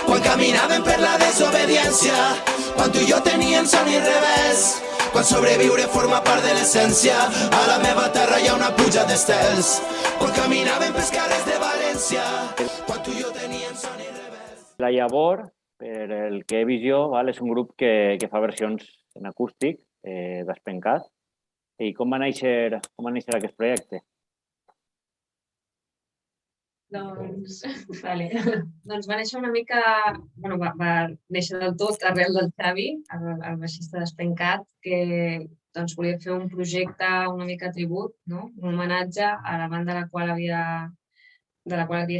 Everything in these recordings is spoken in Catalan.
Quan caminàvem per la desobediència, quan tu i jo teníem son i revés, quan sobreviure forma part de l'essència, a la meva terra hi ha una pluja d'estels. Quan caminàvem pels carrers de València, quan tu i jo teníem son i revés. La Llavor, per el que he vist jo, és un grup que fa versions en acústic d'Espencat. I com va néixer aquest projecte? Doncs va néixer una mica... va néixer del tot arrel del Xavi, el baixista d'Espencat, que volia fer un projecte una mica tribut, un homenatge a la banda de la qual havia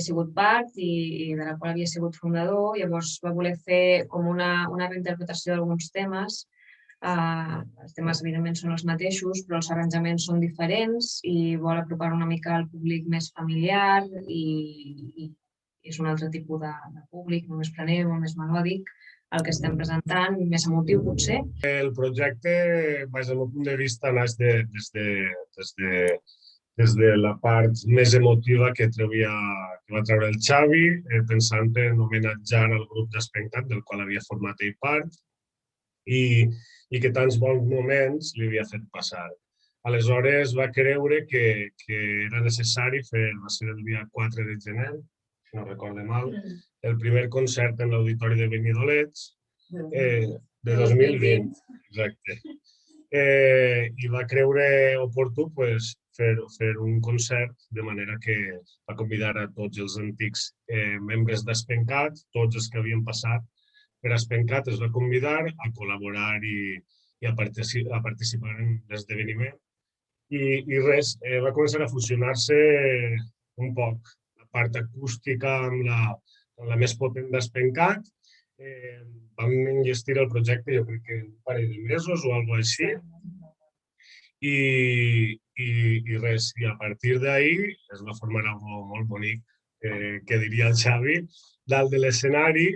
sigut part i de la qual havia sigut fundador. Llavors va voler fer com una reinterpretació d'alguns temes. Els temes, evidentment, són els mateixos, però els arranjaments són diferents i vol apropar una mica al públic més familiar i és un altre tipus de públic, molt més planer, molt més melòdic, el que estem presentant, més emotiu, potser. El projecte, des del meu punt de vista, naix des de la part més emotiva que va treure el Xavi, pensant en homenatjar al grup d'Espencat, del qual havia format ell part, i que tants bons moments li havia fet passar. Aleshores va creure que era necessari fer, va ser el dia 4 de gener, si no recorde mal, el primer concert en l'Auditori de Benidolets de 2020. Exacte. I va creure oportú fer un concert de manera que va convidar a tots els antics membres d'Espencat, tots els que havien passat per Espencat, es va convidar a col·laborar i a participar en l'esdeveniment. I res, va començar a fusionar-se un poc la part acústica amb la més potent d'Espencat. Vam enllestir el projecte, jo crec que un parell de mesos o alguna cosa així. I res, i a partir d'ahir es va formar algo molt bonic, que diria el Xavi, dalt de l'escenari,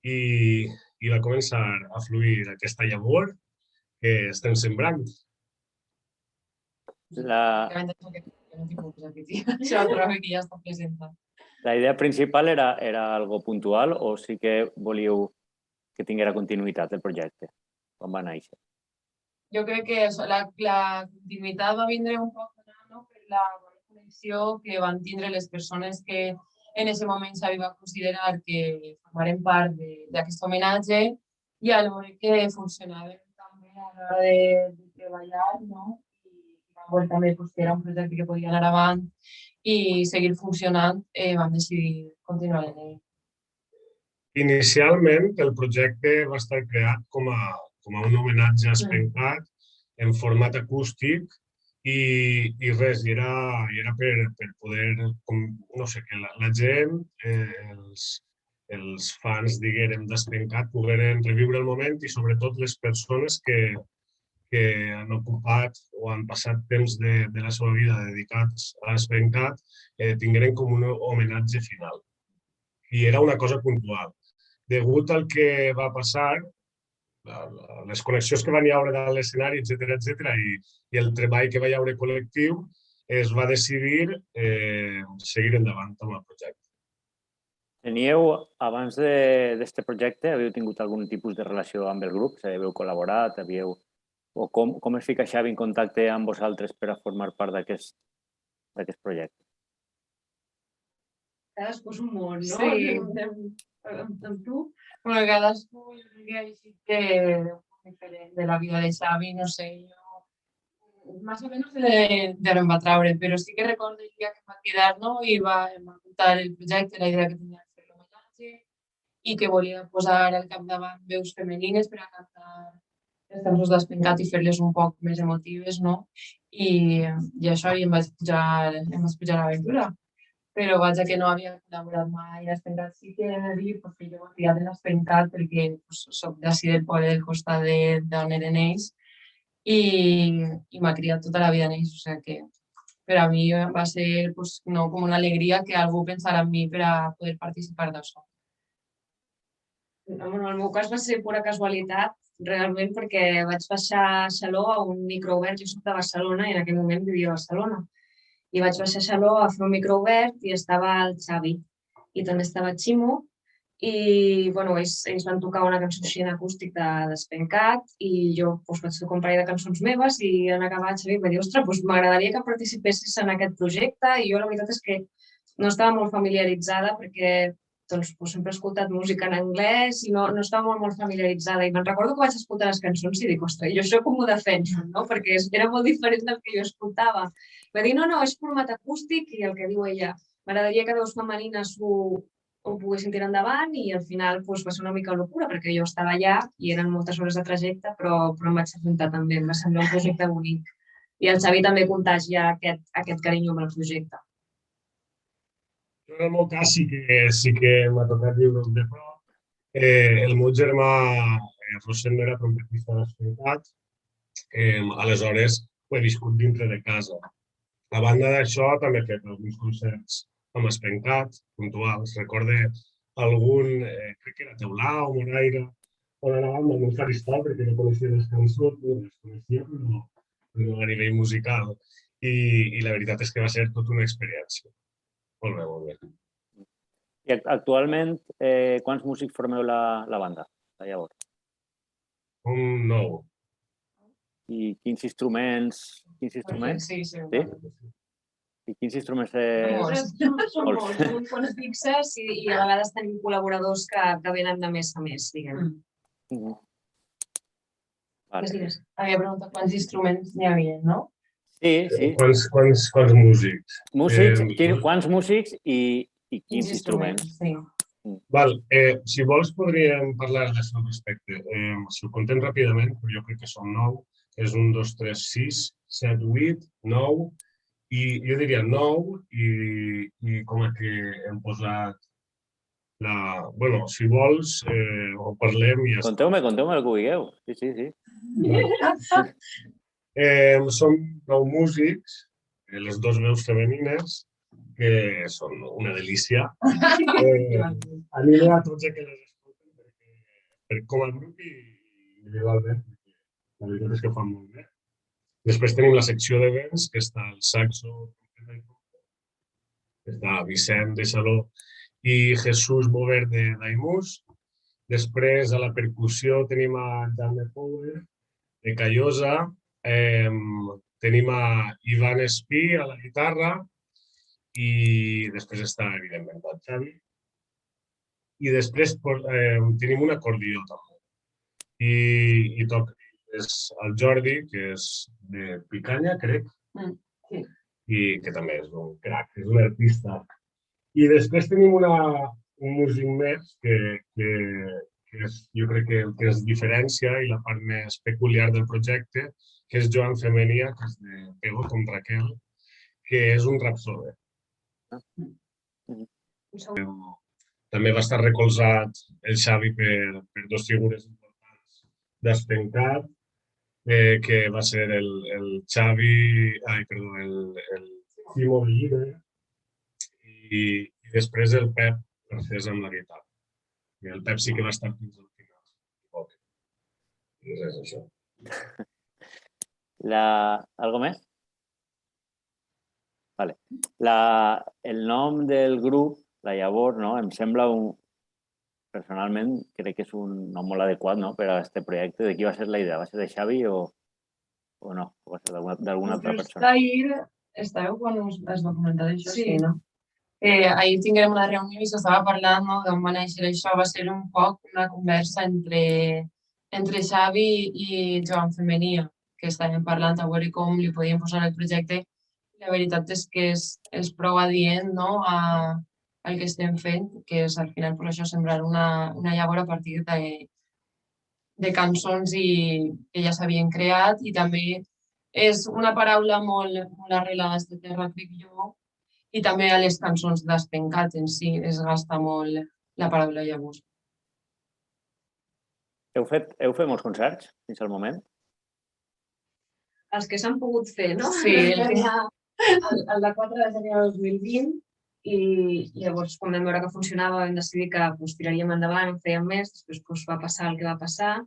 i va començar a fluir aquesta llavor que estem sembrant. La idea principal era algo puntual o sí que volíeu que tinguera continuïtat el projecte quan va néixer? Jo crec que la continuïtat va vindre un poc per la bona connexió que van tindre les persones que en aquest moment Xavi va considerar que formaren part d'aquest homenatge i a l'hora que funcionàvem també a l'hora de treballar, i vam veure també que era un projecte que podia anar avant i seguir funcionant, vam decidir continuar en ell. Inicialment, el projecte va estar creat com a un homenatge a Espencat en format acústic i res, i era per poder, no sé, que la gent, els fans, diguem, d'Espencat, pogueren reviure el moment i sobretot les persones que han ocupat o han passat temps de la seva vida dedicats a Espencat tingueren com un homenatge final. I era una cosa puntual. Degut al que va passar, les connexions que van hi haure a l'escenari, etcètera, i el treball que va hi haure col·lectiu, es va decidir seguir endavant amb el projecte. Teníeu, abans d'aquest projecte, havíeu tingut algun tipus de relació amb el grup? Havíeu col·laborat? O com es fica Xavi en contacte amb vosaltres per a formar part d'aquest projecte? Cadascú és un món, no? Sí. Amb tu? Bueno, cadascú que diferent de la vida de Xavi, no sé, jo més o menys d'on em va traure, però sí que recordo el dia que em va quedar, i em va contar el projecte, la idea que tenia de fer l'homenatge i que volia posar al capdavant veus femenines per a cantar les cançons d'Espencat i fer-les un poc més emotives, I això, i em vaig pujar a l'aventura. Però vaja que no havia col·laborat mai a Espencat. Sí que he de dir que jo m'he criat en Espencat perquè soc d'ací del poble del costat d'on eren ells i m'ha criat tota la vida en ells. O sigui que per a mi va ser com una alegria que algú pensara en mi per a poder participar d'això. En el meu cas va ser pura casualitat, realment, perquè vaig baixar a Xaló a un microobert. Jo soc de Barcelona i en aquell moment vivia a Barcelona. I vaig baixar a Xaló a fer un microobert i estava el Xavi. I també estava Ximo I bueno, ells van tocar una cançó així en acústic d'Espencat i jo vaig fer un parell de cançons meves i en acabar Xavi em va dir, ostres, m'agradaria que participessis en aquest projecte i jo la veritat és que no estava molt familiaritzada perquè sempre he escoltat música en anglès i no estava molt familiaritzada i me'n recordo que vaig escoltar les cançons i dic, ostres, jo això com ho defenso, no? Perquè era molt diferent del que jo escoltava. Va dir, no, és format acústic i el que diu ella, m'agradaria que veus femenines ho poguessin tirar endavant i al final va ser una mica locura perquè jo estava allà i eren moltes hores de trajecte però em vaig apuntar també, em va semblar un projecte bonic. I el Xavi també contagia aquest carinyo amb el projecte. En el meu cas sí que m'ha tocat viure de prop. El meu germà Rosendo era trompetista d'Espencat, aleshores ho he viscut dintre de casa. A banda d'això també he fet alguns concerts amb Espencat, puntuals. Recorde algun, crec que era Teulà o Moraire, on anàvem amb un faristol perquè no coneixia les cançons, no les coneixia, però a nivell musical. I la veritat és que va ser tota una experiència. Molt bé, molt bé. I actualment, quants músics formeu la banda, llavors? Un 9. I quins instruments? Sí. I quins instruments? Són molts quants fixes i a vegades tenim col·laboradors que venen de més a més, diguem. Havia preguntat quants instruments n'hi havia, no? Sí. Quants músics? Quants músics i quins instruments? Sí. Val, si vols podríem parlar d'això al respecte. Si ho contem ràpidament, però jo crec que són 9. És 1, 2, 3, 6, 7, 8, 9. I jo diria 9 i com a que hem posat Bueno, si vols, ho parlem i ja està. Conteu-me el que vulgueu. Sí. Som 9 músics, les 2 veus femenines, que són una delícia. Animo a tots a que les escolten com a grup i individualment, perquè la veritat és que ho fan molt bé. Després tenim la secció de vents, que està el saxo, que està Vicent de Saló i Jesús Bover de Daimús. Després a la percussió tenim a Jaume Power de Callosa, tenim a Ivan Espí a la guitarra i després està, evidentment, el Xavi. I després tenim un acordió també. I toca el Jordi, que és de Picanya, crec, i que també és un crac, és un artista. I després tenim un músic més que és, jo crec que el que es diferencia i la part més peculiar del projecte, que és Joan Femenia, que és de Pego com Raquel, que és un rapsode. També va estar recolzat el Xavi per 2 figures importants d'Espencat, que va ser el Ximo Villida i després el Pep Garcés amb la guitarra. I el Pep sí que va estar fins al final. I res, això. Algo més? Vale. El nom del grup, La Llavor, no? Em sembla personalment, crec que és un nom molt adequat, no? Per a aquest projecte. De qui va ser la idea? Va ser de Xavi o no? O va ser d'alguna altra persona? Ahir estàveu quan es va comentar això, sí, no? Ahir tinguem una reunió i s'estava parlant d'on va néixer això. Va ser un poc una conversa entre Xavi i Joan Femenia, que estàvem parlant a veure com li podíem posar el projecte. La veritat és que és prou adient, no?, el que estem fent, que és al final per això sembrar una llavor a partir de cançons que ja s'havien creat i també és una paraula molt arrelada a aquesta terra, crec jo, i també a les cançons d'Espencat en si es gasta molt la paraula llavors. Heu fet molts concerts fins al moment? Els que s'han pogut fer, no? Sí, el de 4 de gener de 2020 i llavors quan vam veure que funcionava vam decidir que tiraríem endavant, en fèiem més, després va passar el que va passar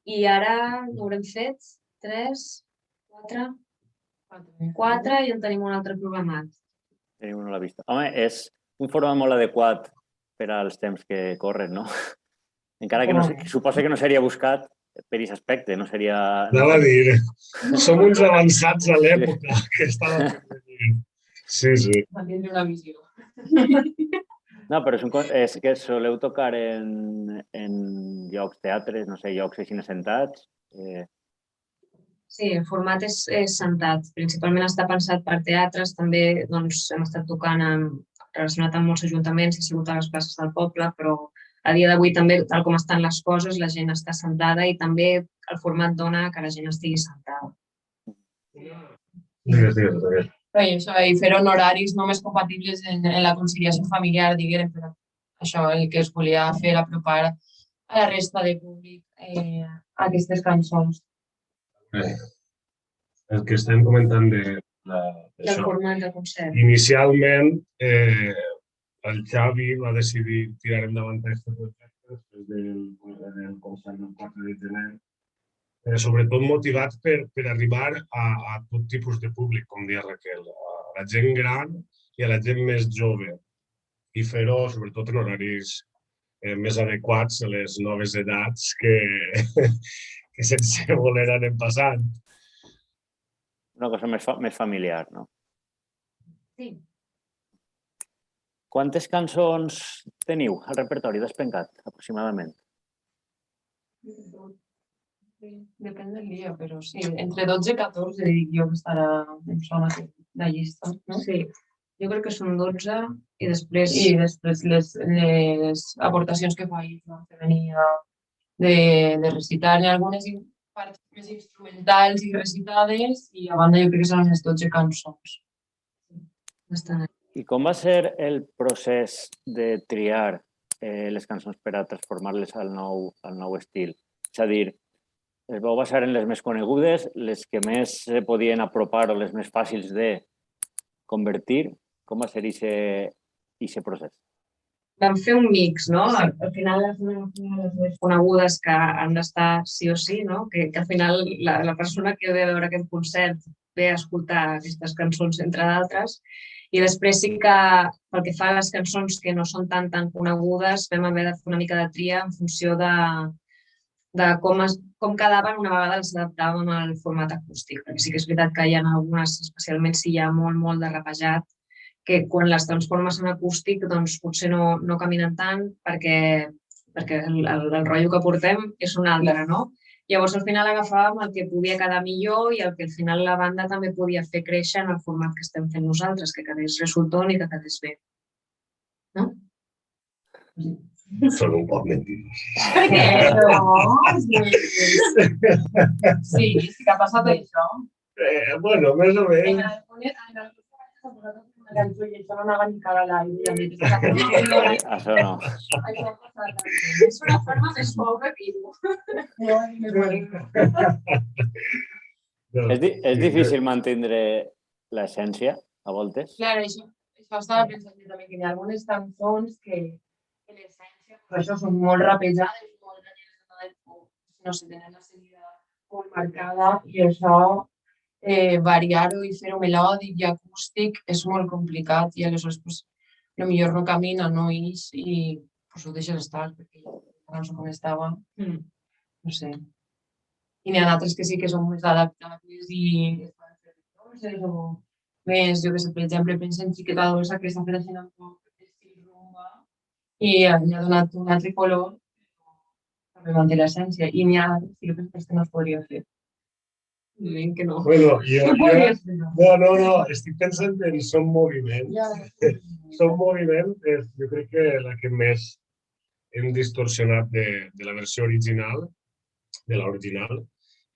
i ara n'haurem fet 3, 4 i en tenim un altre programat. Tenim una a la vista. Home, és un format molt adequat per als temps que corren, no? Encara que no, suposa que no seria buscat per aquest aspecte, no seria... Anava a dir, som uns avançats a l'època que estava fent. Sí, sí. Va tindre una visió. No, però és que soleu tocar en llocs, teatres, no sé, llocs així assentats. Sí, el format és sentat. Principalment està pensat per teatres. També doncs, hem estat tocant relacionat amb molts ajuntaments, he sigut a les places del poble, però a dia d'avui també, tal com estan les coses, la gent està sentada i també el format dona que la gent estigui sentada. I això, i fer horaris només compatibles en la conciliació familiar, diguem, però això, el que es volia fer, apropar a la resta de públic aquestes cançons. El que estem comentant Del format de concert. Inicialment, el Xavi va decidir tirar endavant aquest projecte després del concert del 4 de gener, sobretot motivat per arribar a tot tipus de públic, com deia Raquel, a la gent gran i a la gent més jove, i fer-ho sobretot en horaris més adequats a les noves edats que sense voler anem passant. Una cosa més familiar, no? Sí. Quantes cançons teniu al repertori d'Espencat, aproximadament? Depèn del dia, però sí, entre 12 i 14 dic jo que estarà en zona de llista, no? Sí, jo crec que són 12 i després... I després les aportacions que fa que venia de recitar, hi ha algunes parts més instrumentals i recitades i a banda jo crec que són les 12 cançons. Bastant. I com va ser el procés de triar les cançons per a transformar-les al nou estil? És a dir, es vau basar en les més conegudes, les que més se podien apropar o les més fàcils de convertir? Com va ser aquest procés? Vam fer un mix, no? Al final les més conegudes que han d'estar sí o sí, no? Que al final la persona que ve a veure aquest concert ve a escoltar aquestes cançons, entre d'altres, i després sí que pel que fa a les cançons que no són tan conegudes vam haver de fer una mica de tria en funció de com quedaven una vegada les adaptàvem al format acústic. Perquè sí que és veritat que hi ha algunes, especialment si hi ha molt de rapejat, que quan les transformes en acústic doncs potser no caminen tant perquè el rotllo que portem és un altre, no? Llavors al final agafàvem el que podia quedar millor i el que al final la banda també podia fer créixer en el format que estem fent nosaltres, que quedés resultont i que quedés bé. No? Són un poc mentides. Per què? No. Sí que ha passat això. Bueno, més o menys. I això no anava ni cara a l'aire. Això no. És una forma més pobra que És difícil mantenir l'essència, a voltes? Clar, això estava pensant també, que hi ha algunes cançons que l'essència, per això són molt rapejades, no sé, tenen la seguida molt marcada i això variar-ho i fer-ho melòdic i acústic és molt complicat i aleshores potser no camina, no ix i ho deixes estar perquè no sé com estava, no sé. I n'hi ha d'altres que sí que són més adaptables i més, jo que sé, per exemple, penso en Xiqueta Dolça que està fent un poc d'estil rumba i ha donat un altre color per mantenir l'essència i n'hi ha que penso que no es podria fer. Que no. Bueno, no, estic pensant en Som Moviment. Som Moviment és, jo crec que la que més hem distorsionat de la versió original, de l'original,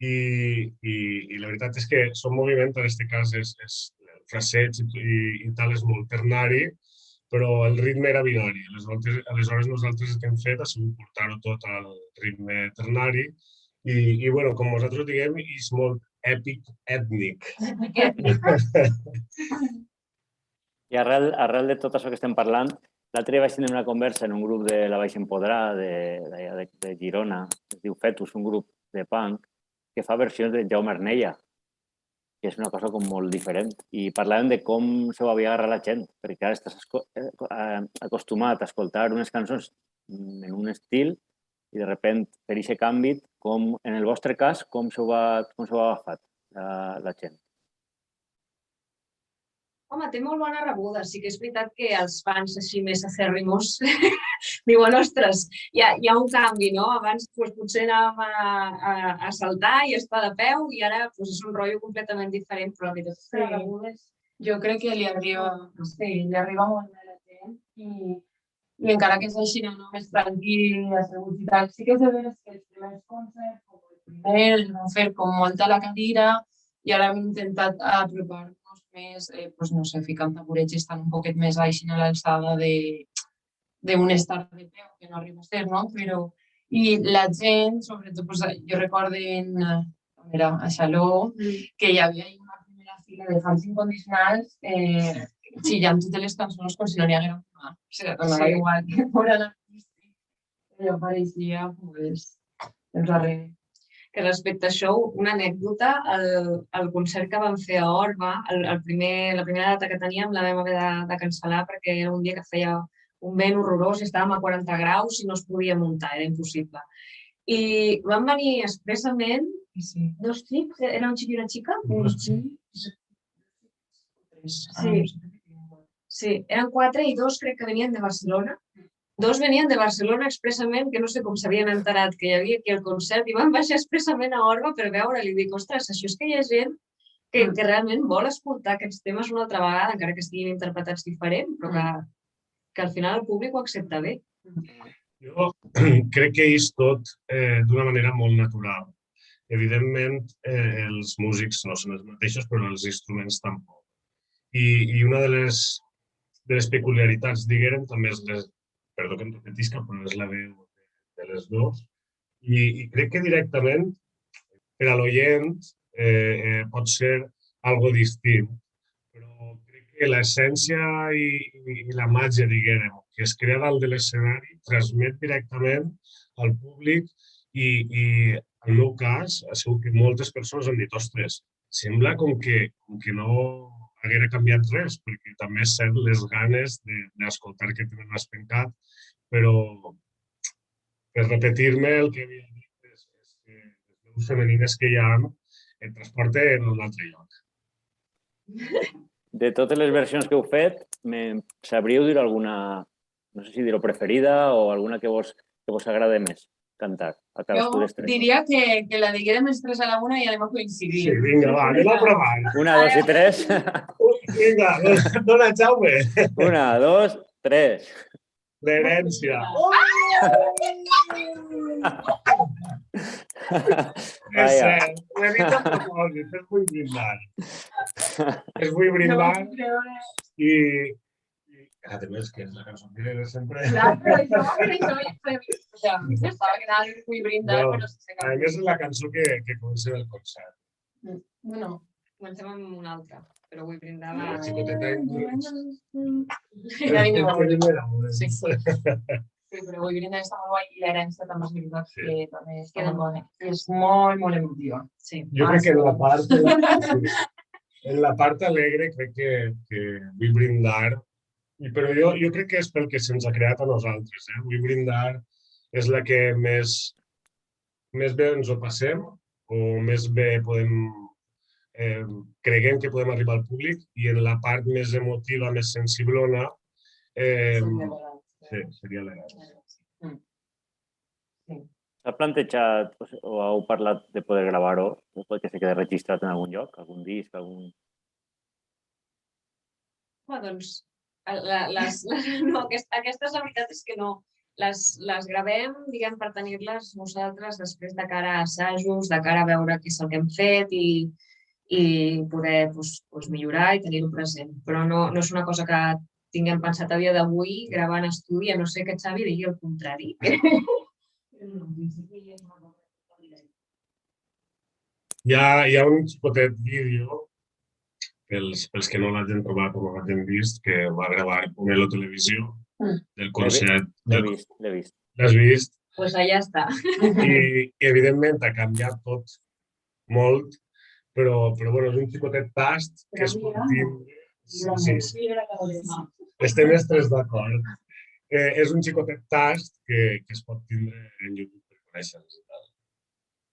i la veritat és que Som Moviment, en aquest cas, és el fraseig i tal, és molt ternari, però el ritme era binari. Aleshores, nosaltres el que hem fet ha sigut portar-ho tot al ritme ternari i bueno, com nosaltres diguem, és molt ètnic. I arrel de tot això que estem parlant, l'altre dia vaig tenir una conversa en un grup de la Baix Empordà, de Girona, es diu Fetus, un grup de punk, que fa versions de Jaume Arnella. que és una cosa com molt diferent. I parlàvem de com se ho havia agarrat la gent, perquè ara estàs acostumat a escoltar unes cançons en un estil i de sobte per aquest canvi, com en el vostre cas, com s'ho ha agafat la gent? Home, té molt bona rebuda. Sí que és veritat que els fans així més acèrrimos diuen, ostres, hi ha un canvi, no? Abans potser anàvem a saltar i estar de peu i ara és un rotllo completament diferent, però la veritat és que la rebuda és... Jo crec que li arriba molt bé a la gent i encara que és així, no, més tranquil, assegut i tal, sí que és de veres que els primers concerts, com el primer, els vam fer com molt a la cadira i ara hem intentat apropar-nos més, no sé, ficant taburets i estan un poquet més així a l'alçada d'un estar de peu, que no arriba a ser, no? Però, i la gent, sobretot, jo recordo a Xaló, que hi havia una primera fila de fans incondicionals chillant totes les cançons com si no n'hi haguera una. O sigui, donava igual que fora l'artista. Allò pareixia, temps darrere. Que respecte a això, una anècdota, el concert que vam fer a Orba, la primera data que teníem la vam haver de cancel·lar perquè era un dia que feia un vent horrorós, estàvem a 40 graus i no es podia muntar, era impossible. I van venir expressament dos xics, era un xic i una xica? Sí, eren 4 i 2 crec que venien de Barcelona. 2 venien de Barcelona expressament, que no sé com s'havien enterat que hi havia aquí el concert, i van baixar expressament a Orba per veure. Li dic, ostres, això és que hi ha gent que realment vol escoltar aquests temes una altra vegada, encara que estiguin interpretats diferent, però que al final el públic ho accepta bé. Jo crec que és tot d'una manera molt natural. Evidentment, els músics no són els mateixos, però els instruments tampoc. I una de les peculiaritats, diguem, també és perdó que em repetisca, però és la veu de les dues. I crec que directament, per a l'oient, pot ser algo distint. Però crec que l'essència i la màgia, diguem, que es crea dalt de l'escenari, transmet directament al públic i en el meu cas, ha sigut que moltes persones han dit, ostres, sembla com que no haguera canviat res, perquè també és cert les ganes d'escoltar que tenen Espencat, però per repetir-me el que havia dit és que les veus femenines que hi ha et transporten a un altre lloc. De totes les versions que heu fet, sabríeu dir alguna, no sé si dir-ho preferida o alguna que vos agrada més cantar? Jo diria que la diguérem els 3 a la 1 i anem a coincidir. Sí, vinga, va, anem a provar. 1, 2 i 3. Vinga, dona, Jaume. 1, 2, 3. L'herència. És cert, ho he dit a propòsit, es vull brindar. Es vull brindar i a més, que és la cançó que de sempre. Clar, però això ja previst. Estava quedant vull brindar, però sense a més, és la cançó que comença el concert. Bueno, comencem amb una altra, però vull brindar La la... xicoteta Sí, però vull brindar està molt guai i l'herència també és veritat que també està molt bona. És molt, molt emotiva. Jo crec que en la part alegre crec que vull brindar, però jo crec que és pel que se'ns ha creat a nosaltres. Vull brindar és la que més bé ens ho passem o més bé creguem que podem arribar al públic i en la part més emotiva, més sensiblona, seria l'herència. S'ha plantejat o heu parlat de poder gravar-ho, que se quedi registrat en algun lloc, algun disc, algun... Doncs, no, aquestes la veritat és que no. Les gravem, diguem, per tenir-les nosaltres després de cara a assajos, de cara a veure què és el que hem fet i poder millorar i tenir-ho present. Però no és una cosa que tinguem pensat a dia d'avui gravar en estudi, a no ser que Xavi digui el contrari. Hi ha un xicotet vídeo, pels que no l'hagin trobat o no l'hagin vist, que va gravar Pomelo Televisió, del concert. L'he vist. L'has vist? Doncs allà està. I, evidentment, ha canviat tot molt però bueno, és un xicotet tast que es pot tindre... Sí. Estem els tres d'acord. És un xicotet tast que es pot tindre en YouTube per conèixer-los i tal.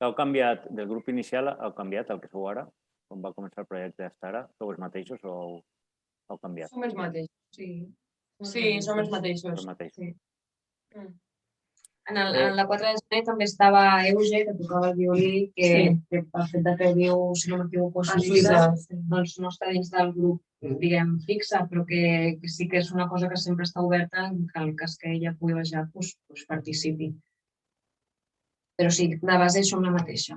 Heu canviat, del grup inicial heu canviat el que sou ara? Com va començar el projecte fins ara? Sou els mateixos o heu canviat? Som els mateixos, sí. Sí, som els mateixos. Els mateixos. Sí. En la 4 de gener també estava Euge, que tocava el violí, que pel fet de que viu, si no m'equivoco, a Suïssa, doncs no està dins del grup, diguem, fixa, però que sí que és una cosa que sempre està oberta en que el cas que ella pugui baixar, doncs participi. Però sí, de base som la mateixa.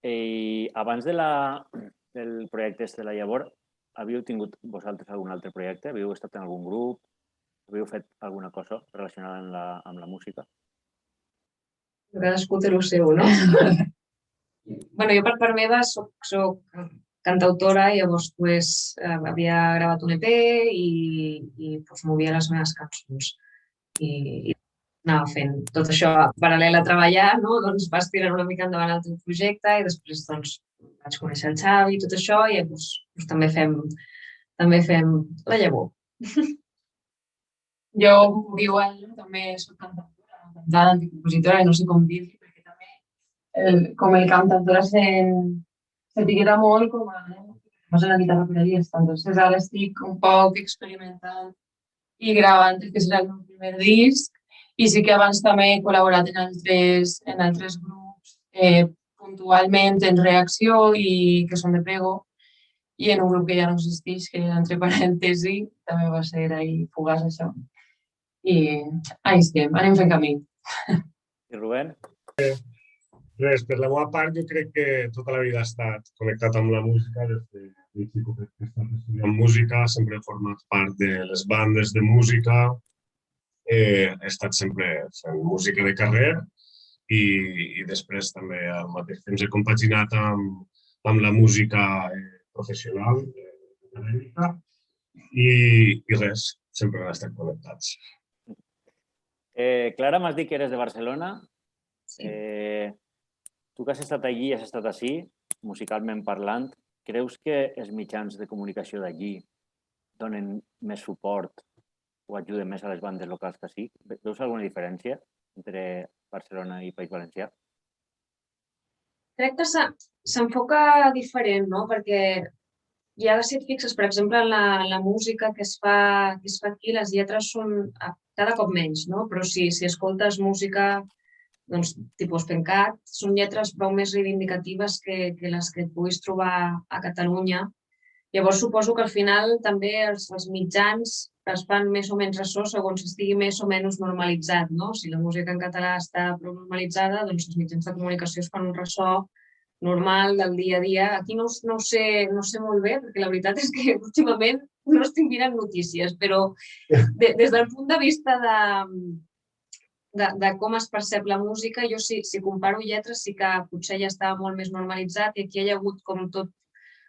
I abans del projecte de la Llavor, havíeu tingut vosaltres algun altre projecte? Havíeu estat en algun grup? Havíeu fet alguna cosa relacionada amb la música? Cadascú té el seu, no? Bueno, jo per part meva soc cantautora i llavors havia gravat un EP i movia les meves cançons. I anava fent tot això paral·lel a treballar, no? Doncs vas tirant una mica endavant el teu projecte i després doncs, vaig conèixer el Xavi i tot això i llavors també fem la llavor. Jo igual també soc cantant anticompositora i no sé com dir-li, perquè també com el cantautora s'etiqueta molt com a en la guitarra periodista, entonces ara estic un poc experimentant i gravant el que serà el meu primer disc i sí que abans també he col·laborat en altres grups puntualment en Reacció i que són de Pego i en un grup que ja no existeix, que entre parèntesi també va ser ahí fugaç això. I ahí estem, anem fent camí. I Rubén? Res, per la meva part, jo crec que tota la vida he estat connectat amb la música. Des de xico que he estat estudiant música, sempre he format part de les bandes de música. He estat sempre fent música de carrer i després també al mateix temps he compaginat amb la música professional, acadèmica, i res, sempre han estat connectats. Clara, m'has dit que eres de Barcelona. Sí. Tu que has estat allí i has estat ací, musicalment parlant, creus que els mitjans de comunicació d'allí donen més suport o ajuden més a les bandes locals que ací? Veus alguna diferència entre Barcelona i País Valencià? Crec que s'enfoca diferent, no? Perquè hi ha, si et fixes, per exemple, en la música que es fa aquí, les lletres són cada cop menys, no? Però si escoltes música, doncs, tipus Pencat, són lletres prou més reivindicatives que les que et puguis trobar a Catalunya. Llavors, suposo que al final també els mitjans es fan més o menys ressò segons estigui més o menys normalitzat, no? Si la música en català està prou normalitzada, doncs els mitjans de comunicació es fan un ressò normal del dia a dia. Aquí no ho sé molt bé, perquè la veritat és que últimament no estic mirant notícies, però des del punt de vista de com es percep la música, jo si comparo lletres sí que potser ja estava molt més normalitzat i aquí hi ha hagut com tot,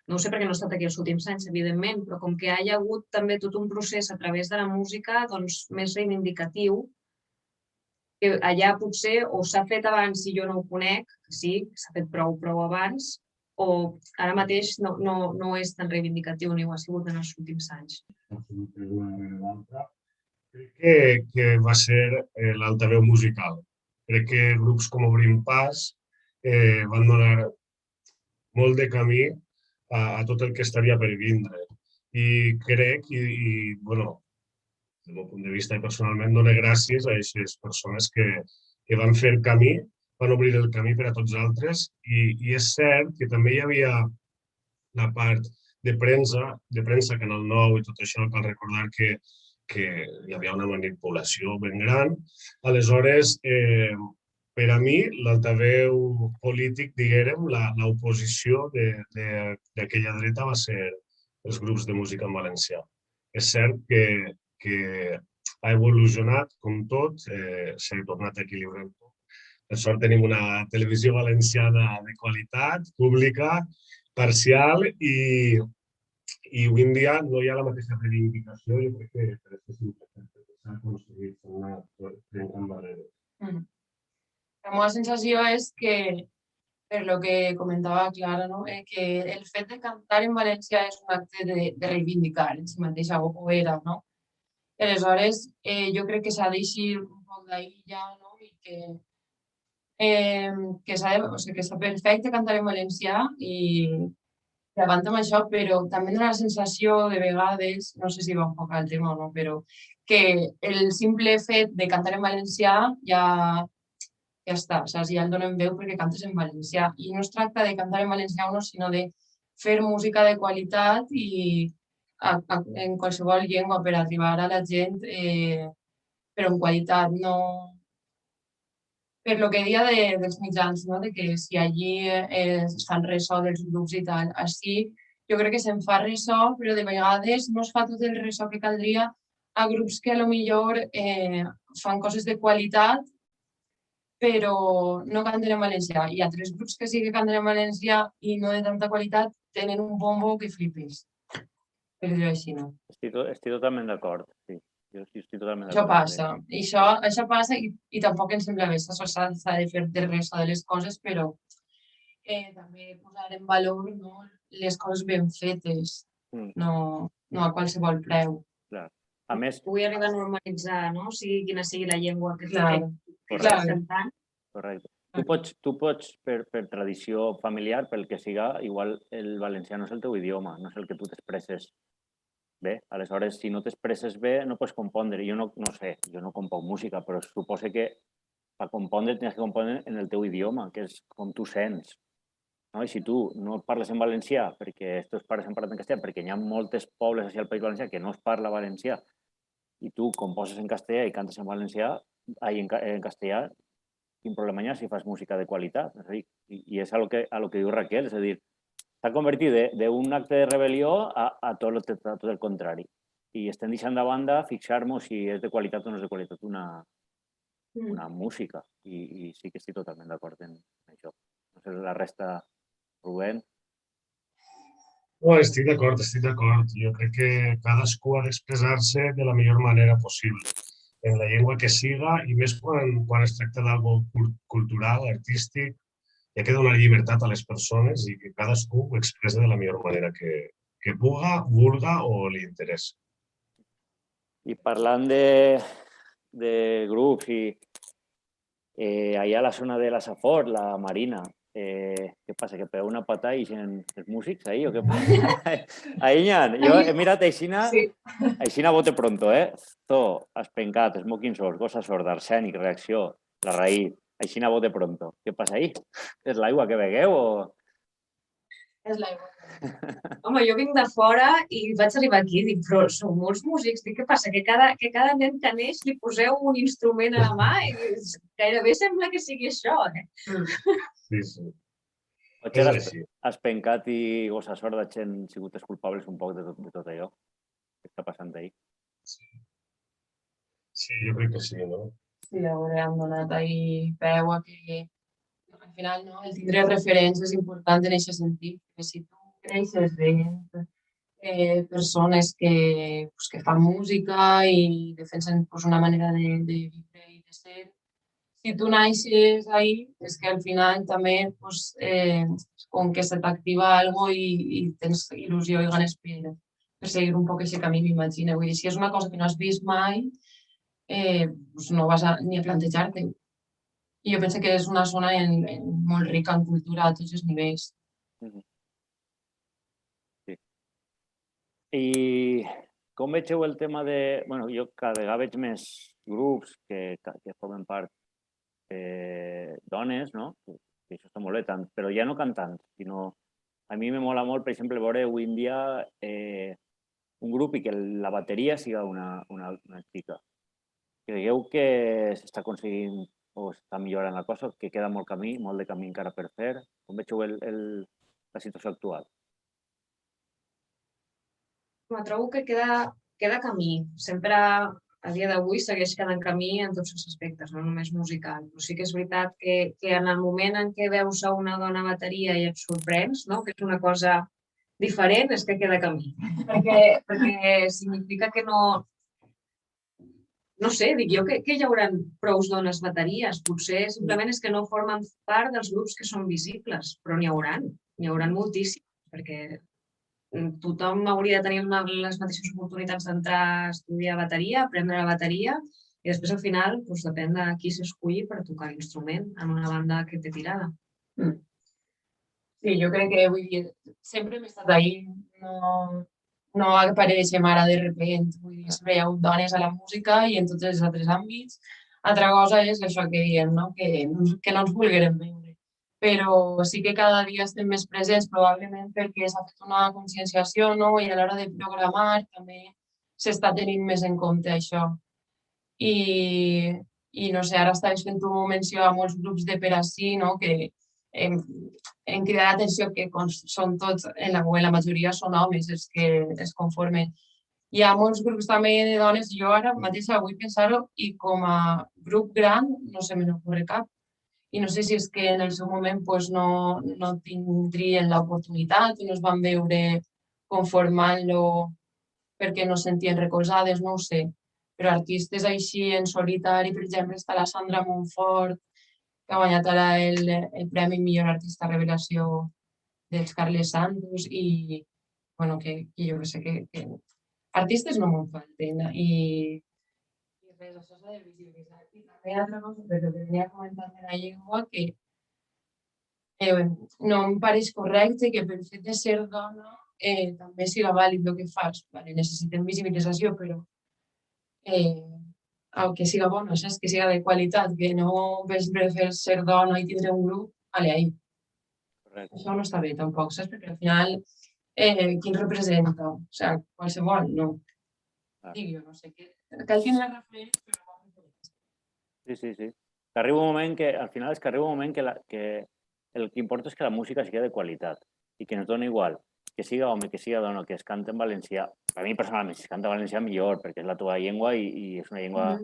no ho sé perquè no he estat aquí els últims anys, evidentment, però com que hi ha hagut també tot un procés a través de la música doncs més reivindicatiu, que allà potser o s'ha fet abans i jo no ho conec, que sí, s'ha fet prou abans, o ara mateix no és tan reivindicatiu ni ho ha sigut en els últims anys. Crec que va ser l'altaveu musical. Crec que grups com Obrim Pas van donar molt de camí a tot el que estaria per vindre. I crec, bueno, des del meu punt de vista i personalment, dono gràcies a aquestes persones que van fer camí, van obrir el camí per a tots altres i és cert que també hi havia la part de premsa, Canal 9 i tot això, cal recordar que hi havia una manipulació ben gran. Aleshores, per a mi, l'altaveu polític, diguem, l'oposició d'aquella dreta va ser els grups de música en valencià. És cert que ha evolucionat com tot, s'ha tornat a equilibrar tot. Per sort tenim una televisió valenciana de qualitat, pública, parcial i avui en dia no hi ha la mateixa reivindicació. Jo crec que per això s'ha aconseguit una trencant barrera. La meva sensació és que per lo que comentava Clara, no? Que el fet de cantar en valencià és un acte de reivindicar en si mateixa, o era, no? Aleshores, jo crec que s'ha d'eixir un poc d'ahir ja, no? I que està perfecte cantar en valencià i avant amb això, però també dona la sensació de vegades, no sé si va enfocar el tema o no, però que el simple fet de cantar en valencià ja està, saps? Ja el donen veu perquè cantes en valencià. I no es tracta de cantar en valencià o no, sinó de fer música de qualitat i en qualsevol llengua per arribar a la gent, però en qualitat, no... Per lo que deia dels mitjans, no? De que si allí es fan ressò dels grups i tal, així jo crec que se'n fa ressò, però de vegades no es fa tot el ressò que caldria a grups que potser fan coses de qualitat però no canten en valencià. Hi ha altres grups que sí que canten en valencià i no de tanta qualitat tenen un bombo que flipes. Per dir-ho així, no? Estic totalment d'acord, sí. Jo sí estic totalment Això d'acord. passa. I això passa i tampoc em sembla bé. S'ha de fer de res de les coses, però també posar en valor, no, les coses ben fetes, no a qualsevol preu. Clar. A més... Vull arribar a normalitzar, no? Sigui quina sigui la llengua que Clar. cantant. Correcte. Tu pots per tradició familiar, pel que siga, igual el valencià no és el teu idioma, no és el que tu t'expresses bé. Aleshores, si no t'expresses bé, no pots compondre. Jo no sé, jo no componc música, però suposo que per compondre tens que compondre en el teu idioma, que és com tu sents. No? I si tu no parles en valencià, perquè els teus pares han parlat en castellà, perquè hi ha moltes pobles així al País Valencià que no es parla valencià, i tu composes en castellà i cantes en valencià, en castellà, quin problema hi ha si fas música de qualitat? És a dir, i és a lo que diu Raquel, és a dir, s'ha convertit d'un acte de rebel·lió a tot el contrari. I estem deixant de banda fixar-nos si és de qualitat o no és de qualitat una música. I sí que estic totalment d'acord en això. No sé, la resta, Rubén? No, estic d'acord. Jo crec que cadascú ha d'expressar-se de la millor manera possible, en la llengua que siga, i més quan es tracta d'algo cultural, artístic, hi ha que donar llibertat a les persones i que cadascú ho expressa de la millor manera que puga, vulga o li interessa. I parlant de grups, allà a la zona de la Safor, la Marina, què passa, que pega una pata i els músics ahí, o què passa? Ahí n'hi ha. Jo he mirat Aixina bote pronto, To, Espencat, Smoking Souls, Gossa Sorda, Arsènic, Reacció, La Raïz, Aixina bote pronto. Què passa ahí? És l'aigua que begueu o...? És l'aigua. Home, jo vinc de fora i vaig arribar aquí i dic, però sou molts músics, dic, què passa? Que cada nen que neix li poseu un instrument a la mà i gairebé sembla que sigui això, Sí. Potser Espencat i Gossa Sorda han sigut els culpables un poc de tot allò que està passant ahí. Sí, jo crec que sí, no? Sí, han donat ahí peu a que al final, no, el tindre referents és important en aquest sentit, que si tu creixes veient persones que fan música i defensen una manera de viure i de ser, si tu naixes ahí, és que al final també, com que se t'activa alguna cosa i tens il·lusió i ganes per seguir un poc aquest camí, m'imagino. Vull dir, si és una cosa que no has vist mai, no vas ni a plantejar-te. I jo penso que és una zona molt rica en cultura a tots els nivells. Sí. I com vegeu el tema de... Bueno, jo cada vegada veig més grups que formen part dones, no? Que això està molt bé, però ja no cantants, sinó... A mi me mola molt, per exemple, veure avui en dia un grup i que la bateria siga una xica. Creieu que s'està aconseguint o està millorant la cosa, que queda molt de camí encara per fer? Com vegeu la situació actual? Trobo que queda camí. Sempre, a dia d'avui, segueix quedant camí en tots els aspectes, no només musical. Però sí que és veritat que en el moment en què veus a una dona a bateria i et sorprens, no? Que és una cosa diferent, és que queda camí. Perquè significa que no no sé, dic jo que hi haurà prous dones bateries, potser simplement és que no formen part dels grups que són visibles, però n'hi hauran moltíssims, perquè tothom hauria de tenir les mateixes oportunitats d'entrar a estudiar bateria, aprendre la bateria, i després al final depèn de qui s'esculli per tocar l'instrument en una banda que té tirada. Sí, jo crec que sempre hem estat ahí, no apareixem ara de repente, vull dir, sempre hi ha hagut dones a la música i en tots els altres àmbits. Altra cosa és això que diem, no? Que no ens volguérem veure. Però sí que cada dia estem més presents, probablement perquè s'ha fet una conscienciació, no? I a l'hora de programar també s'està tenint més en compte això. I no sé, ara estaves fent menció a molts grups de per ací, no? Que hem cridat l'atenció que són tots, en la majoria són homes els que es conformen. Hi ha molts grups també de dones, jo ara mateix vull pensar-ho, i com a grup gran no se me n'ocorre cap. I no sé si és que en el seu moment no tindrien l'oportunitat o no es van veure conformant-lo perquè no es sentien recolzades, no ho sé. Però artistes així en solitari, per exemple, està la Sandra Montfort, que ha guanyat ara el Premi Millor Artista Revelació dels Carles Santos i bueno, que jo que sé que artistes no me'n falten i res, això s'ha de visibilitzar. I també altra cosa, però que venia comentant de la llengua, que no em pareix correcte que pel fet de ser dona també siga vàlid el que fas. Vale, necessitem visibilització, però que siga bona, saps? Que siga de qualitat, que no preferir ser dona i tindre un grup, ahí. Correcte. Això no està bé tampoc, saps? Perquè al final, qui ens representa? O sigui, qualsevol, no. Dic jo, no sé, cal tindre referents, però... Sí. Que arriba un moment que, al final, és que arriba un moment que el que importa és que la música sigui de qualitat i que ens dona igual que siga home, que siga dona, que es canta en valencià. Per mi, personalment, si es canta en valencià, millor, perquè és la teva llengua i és una llengua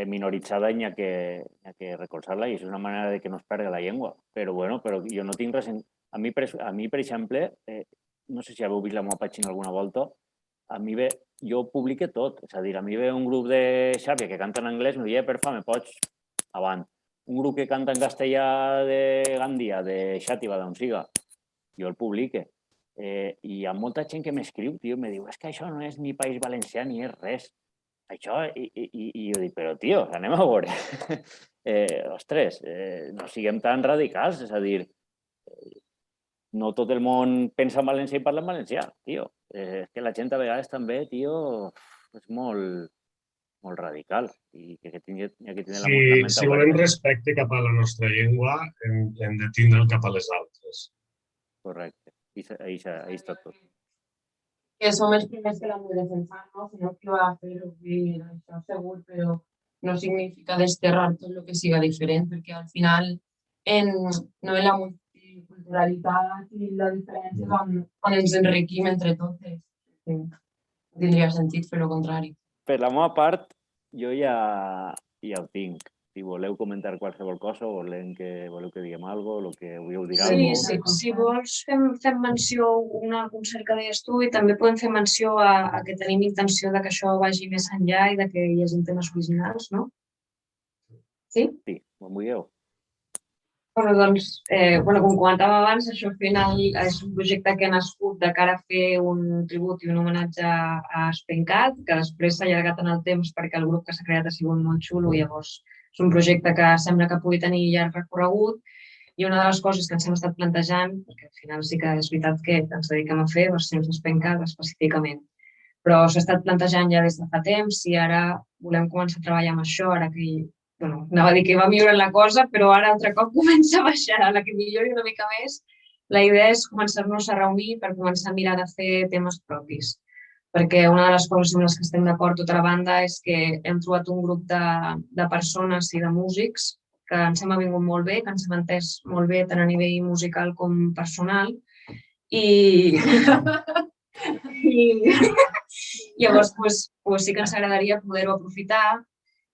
minoritzada i n'hi ha que recolzar-la i és una manera de que no es perdi la llengua. Però jo no tinc res... A mi, per exemple, no sé si haveu vist la meva pàgina alguna volta, a mi jo publique tot. És a dir, a mi ve un grup de Xàbia que canta en anglès, m'ho diu, porfa, me pots avant. Un grup que canta en castellà de Gandia, de Xàtiva, d'on siga, jo el publique. I hi ha molta gent que m'escriu, tio, me diu, és que això no és ni País Valencià ni és res. Això, i jo dic, però, tio, anem a veure. Ostres, no siguem tan radicals, és a dir, no tot el món pensa en valencià i parla en valencià, tio. És que la gent a vegades també, tio, és molt radical i que tingui la ment oberta. Si volem respecte cap a la nostra llengua, hem de tindre'l cap a les altres. Correcte. Ahí està tot. Que som els primers que l'hem de defensar, no? Si no, qui va a fer-ho, això segur, però no significa desterrar tot el que siga diferent, perquè al final no en la multiculturalitat i la diferència on ens enriquim entre totes. No tindria sentit fer el contrari. Per la meva part, jo ja ho tinc. Si voleu comentar qualsevol cosa o voleu que diguem alguna cosa, el que voleu dir alguna cosa. Sí, si vols fem menció a un concert que deies tu i també podem fer menció a que tenim intenció de que això vagi més enllà i de que hi hagi temes originals, no? Sí? Sí, com vulgueu. Doncs, com comentava abans, això al final és un projecte que ha nascut de cara a fer un tribut i un homenatge a Spencat, que després s'ha allargat en el temps perquè el grup que s'ha creat ha sigut molt xulo i llavors és un projecte que sembla que pugui tenir llarg recorregut i una de les coses que ens hem estat plantejant, perquè al final sí que és veritat que ens dediquem a fer versions d'Spencat específicament, però s'ha estat plantejant ja des de fa temps i ara volem començar a treballar amb això, ara que anava a dir que va millorant la cosa, però ara altre cop comença a baixar, a la que millori una mica més. La idea és començar-nos a reunir per començar a mirar de fer temes propis, perquè una de les coses amb les que estem d'acord tota la banda és que hem trobat un grup de persones i de músics que ens hem vingut molt bé, que ens hem entès molt bé tant a nivell musical com personal i llavors sí que ens agradaria poder-ho aprofitar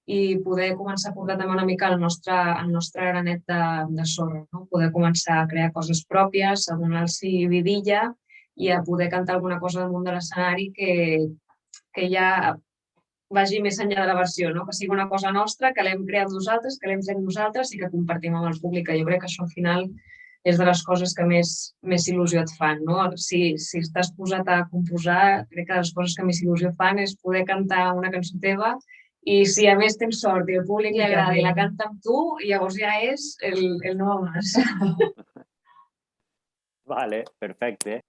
i poder començar a portar també una mica el nostre granet de sorra, no? Poder començar a crear coses pròpies, a donar-los vidilla i a poder cantar alguna cosa damunt de l'escenari que ja vagi més enllà de la versió, no? Que sigui una cosa nostra, que l'hem creat nosaltres, que l'hem fet nosaltres i que compartim amb el públic. Jo crec que això al final és de les coses que més il·lusió et fan, no? Si estàs posat a composar, crec que les coses que més il·lusió fan és poder cantar una cançó teva i si a més tens sort i el públic li agrada i la canta amb tu, llavors ja és el no más. Vale, perfecte.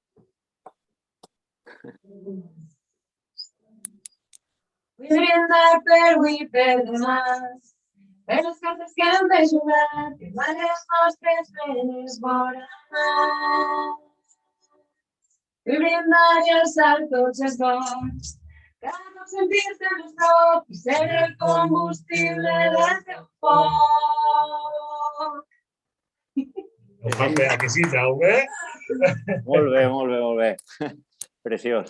Vull brindar per avui i per demà, per les cartes que hem de jugar, firmar les nostres venes vora mar. Vull brindar i alçar tots els gots, cada cop sentir-te més prop i ser el combustible del teu foc. Ho fan bé, que sí, Jaume? Molt bé, molt bé, molt bé. Preciós.